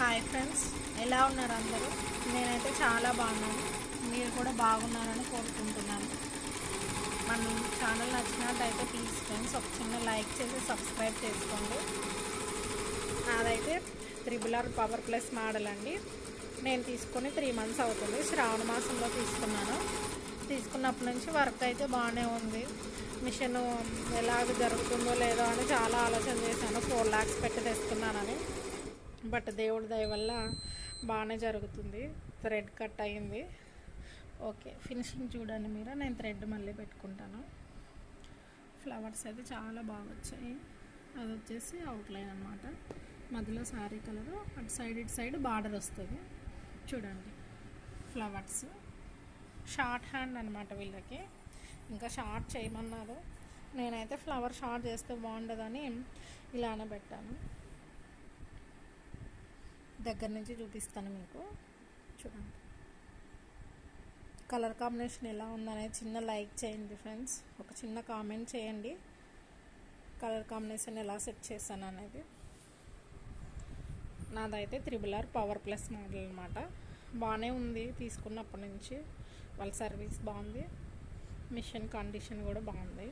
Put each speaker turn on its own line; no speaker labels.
Hi friends, ఎలా ఉన్నారు అందరూ? నేనైతే చాలా బాగున్నాను. మీరు కూడా బాగున్నారని కోరుకుంటున్నాను. మన ఛానల్ నచ్చినట్టయితే ప్లీజ్ ఫ్రెండ్స్ ఒక చిన్న లైక్ చేసి సబ్స్క్రైబ్ చేసుకోండి. నాదైతే త్రిబుల్ పవర్ ప్లస్ మోడల్ అండి. నేను తీసుకొని 3 months అవుతుంది. శ్రావణ మాసంలో తీసుకున్నప్పటి నుంచి వర్క్ అయితే బాగానే ఉంది. మిషన్ ఎలాగ జరుగుతుందో లేదో అని చాలా ఆలోచన చేశాను. 4 lakhs పెట్టి తెస్తున్నానని. బట్ దేవుడి దయ వల్ల బాగానే జరుగుతుంది. థ్రెడ్ కట్ అయ్యింది. ఓకే, ఫినిషింగ్ చూడండి మీరు. నేను థ్రెడ్ మళ్ళీ పెట్టుకుంటాను. ఫ్లవర్స్ అయితే చాలా బాగా వచ్చాయి. అది వచ్చేసి అవుట్లైన్ అనమాట. మధ్యలో శారీ కలరు, అటు సైడ్ బార్డర్ వస్తుంది. చూడండి ఫ్లవర్స్. షార్ట్ హ్యాండ్ అనమాట వీళ్ళకి. ఇంకా షార్ట్ చేయమన్నారు. నేనైతే ఫ్లవర్ షార్ట్ చేస్తే బాగుండదని ఇలానే పెట్టాను. దగ్గర నుంచి చూపిస్తాను మీకు. చూడండి కలర్ కాంబినేషన్ ఎలా ఉందనేది చిన్న లైక్ చేయండి ఫ్రెండ్స్. ఒక చిన్న కామెంట్ చేయండి కలర్ కాంబినేషన్ ఎలా సెట్ చేశాను అనేది. నాదైతే త్రిబుల్ పవర్ ప్లస్ మోడల్ అనమాట. బాగానే ఉంది తీసుకున్నప్పటి నుంచి. వాళ్ళ సర్వీస్ బాగుంది, మిషన్ కండిషన్ కూడా బాగుంది.